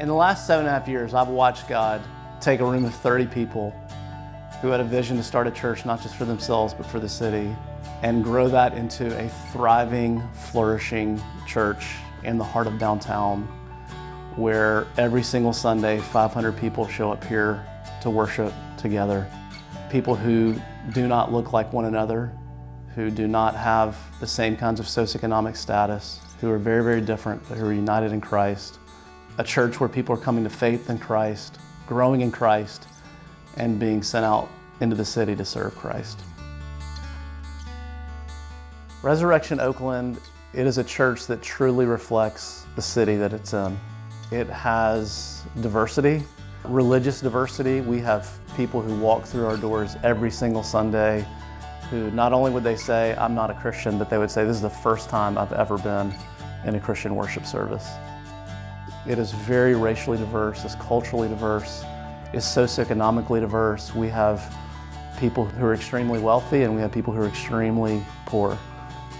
In the last 7.5 years, I've watched God take a room of 30 people who had a vision to start a church not just for themselves but for the city, and grow that into a thriving, flourishing church in the heart of downtown, where every single Sunday 500 people show up here to worship together. People who do not look like one another, who do not have the same kinds of socioeconomic status, who are very, very different, but who are united in Christ. A church where people are coming to faith in Christ, growing in Christ, and being sent out into the city to serve Christ. Resurrection Oakland, it is a church that truly reflects the city that it's in. It has diversity, religious diversity. We have people who walk through our doors every single Sunday who not only would they say, I'm not a Christian, but they would say, this is the first time I've ever been in a Christian worship service. It is very racially diverse, it's culturally diverse, it's socioeconomically diverse. We have people who are extremely wealthy and we have people who are extremely poor.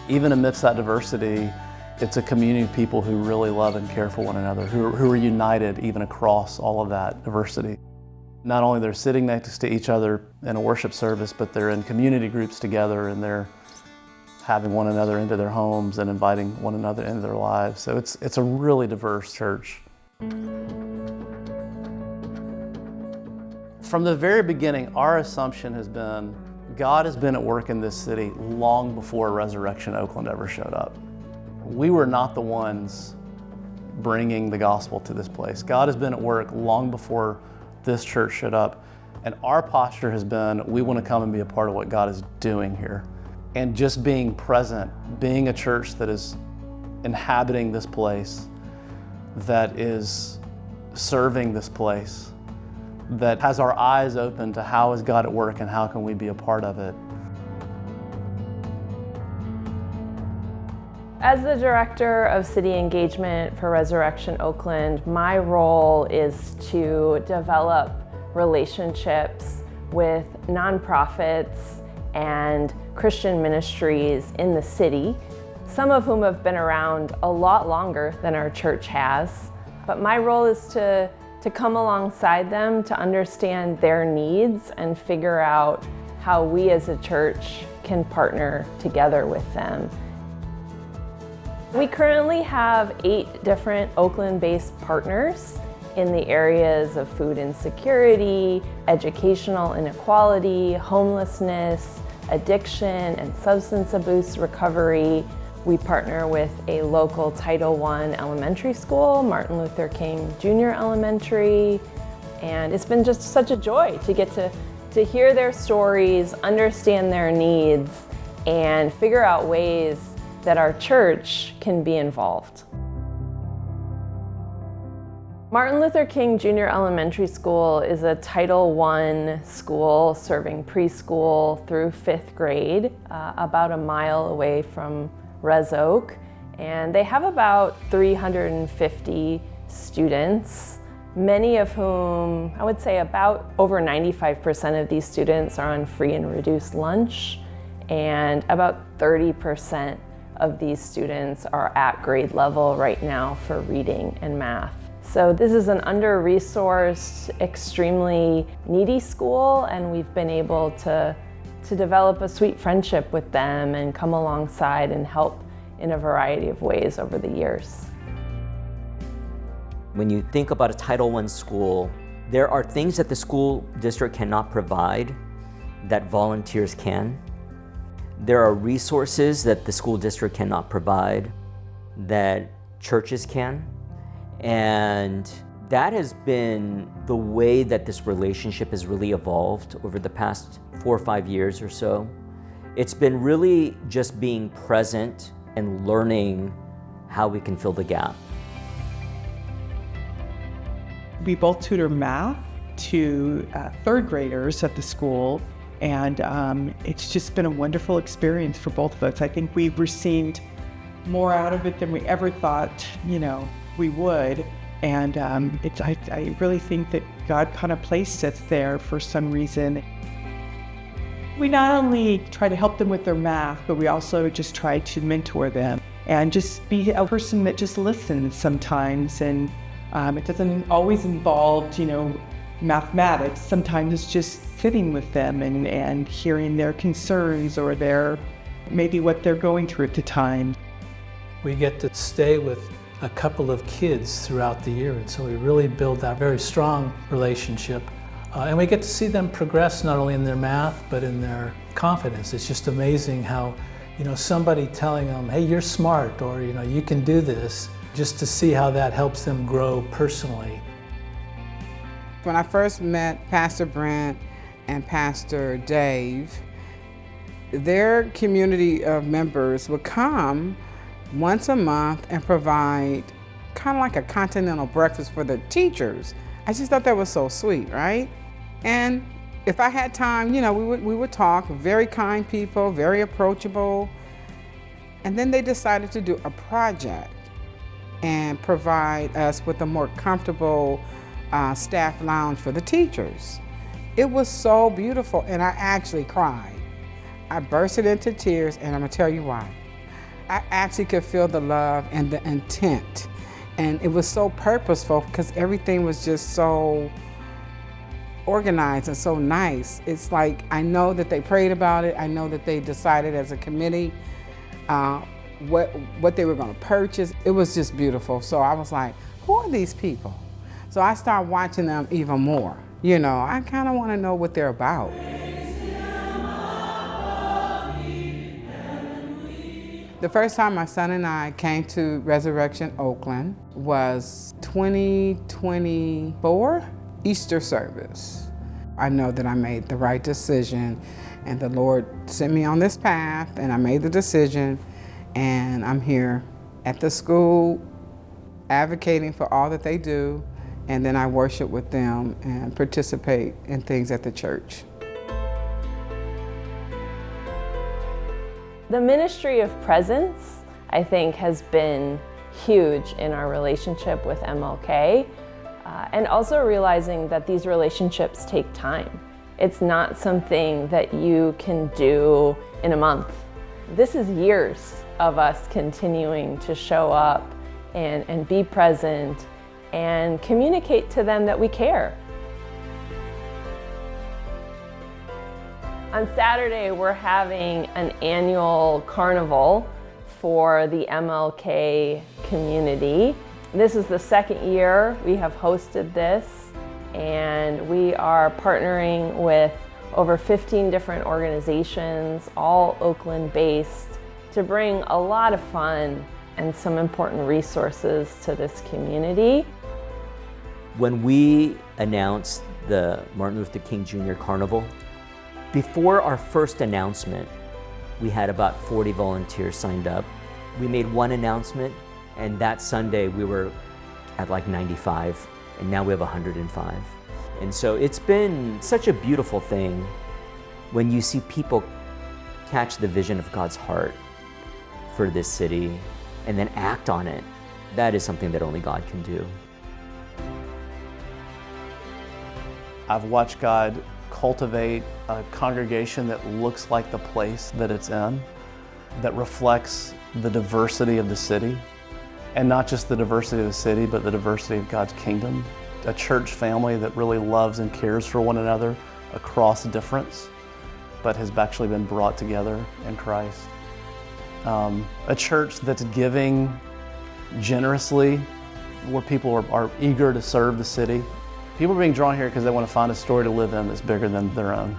Even amidst that diversity, it's a community of people who really love and care for one another, who are united even across all of that diversity. Not only they're sitting next to each other in a worship service, but they're in community groups together and they're having one another into their homes and inviting one another into their lives. So it's a really diverse church. From the very beginning, our assumption has been God has been at work in this city long before Resurrection Oakland ever showed up. We were not the ones bringing the gospel to this place. God has been at work long before this church showed up. And our posture has been, we want to come and be a part of what God is doing here. And just being present, being a church that is inhabiting this place, that is serving this place, that has our eyes open to how is God at work and how can we be a part of it. As the Director of City Engagement for Resurrection Oakland, my role is to develop relationships with nonprofits and Christian ministries in the city, some of whom have been around a lot longer than our church has. But my role is to come alongside them, to understand their needs and figure out how we as a church can partner together with them. We currently have 8 different Oakland-based partners in the areas of food insecurity, educational inequality, homelessness, addiction and substance abuse recovery. We partner with a local Title I elementary school, Martin Luther King Jr. Elementary, and it's been just such a joy to get to hear their stories, understand their needs, and figure out ways that our church can be involved. Martin Luther King Jr. Elementary School is a Title I school serving preschool through 5th grade, about a mile away from Res Oak. And they have about 350 students, many of whom, I would say about over 95% of these students are on free and reduced lunch, and about 30% of these students are at grade level right now for reading and math. So this is an under-resourced, extremely needy school, and we've been able to develop a sweet friendship with them and come alongside and help in a variety of ways over the years. When you think about a Title I school, there are things that the school district cannot provide that volunteers can. There are resources that the school district cannot provide that churches can. And that has been the way that this relationship has really evolved over the past 4 or 5 years or so. It's been really just being present and learning how we can fill the gap. We both tutor math to 3rd graders at the school, and it's just been a wonderful experience for both of us. I think we've received more out of it than we ever thought, we would. And I really think that God kind of placed us there for some reason. We not only try to help them with their math, but we also just try to mentor them and just be a person that just listens sometimes and It doesn't always involve, mathematics. Sometimes it's just sitting with them and hearing their concerns or maybe what they're going through at the time. We get to stay with a couple of kids throughout the year, and so we really build that very strong relationship. And we get to see them progress not only in their math, but in their confidence. It's just amazing how, somebody telling them, hey, you're smart, or, you can do this, just to see how that helps them grow personally. When I first met Pastor Brent and Pastor Dave, their community of members would come once a month and provide kind of like a continental breakfast for the teachers. I just thought that was so sweet, right? And if I had time, we would talk. Very kind people, very approachable. And then they decided to do a project and provide us with a more comfortable staff lounge for the teachers. It was so beautiful, and I actually cried. I bursted into tears, and I'm gonna tell you why. I actually could feel the love and the intent, and it was so purposeful because everything was just so organized and so nice. It's like, I know that they prayed about it. I know that they decided as a committee what they were gonna purchase. It was just beautiful. So I was like, who are these people? So I started watching them even more. I kind of want to know what they're about. The first time my son and I came to Resurrection Oakland was 2024 Easter service. I know that I made the right decision, and the Lord sent me on this path, and I made the decision, and I'm here at the school advocating for all that they do, and then I worship with them and participate in things at the church. The ministry of presence, I think, has been huge in our relationship with MLK, and also realizing that these relationships take time. It's not something that you can do in a month. This is years of us continuing to show up and be present and communicate to them that we care. On Saturday, we're having an annual carnival for the MLK community. This is the second year we have hosted this, and we are partnering with over 15 different organizations, all Oakland-based, to bring a lot of fun and some important resources to this community. When we announced the Martin Luther King Jr. Carnival, before our first announcement, we had about 40 volunteers signed up. We made one announcement, and that Sunday we were at like 95, and now we have 105. And so it's been such a beautiful thing when you see people catch the vision of God's heart for this city and then act on it. That is something that only God can do. I've watched God cultivate a congregation that looks like the place that it's in, that reflects the diversity of the city, and not just the diversity of the city, but the diversity of God's kingdom. A church family that really loves and cares for one another across difference, but has actually been brought together in Christ. A church that's giving generously, where people are eager to serve the city. People are being drawn here because they want to find a story to live in that's bigger than their own.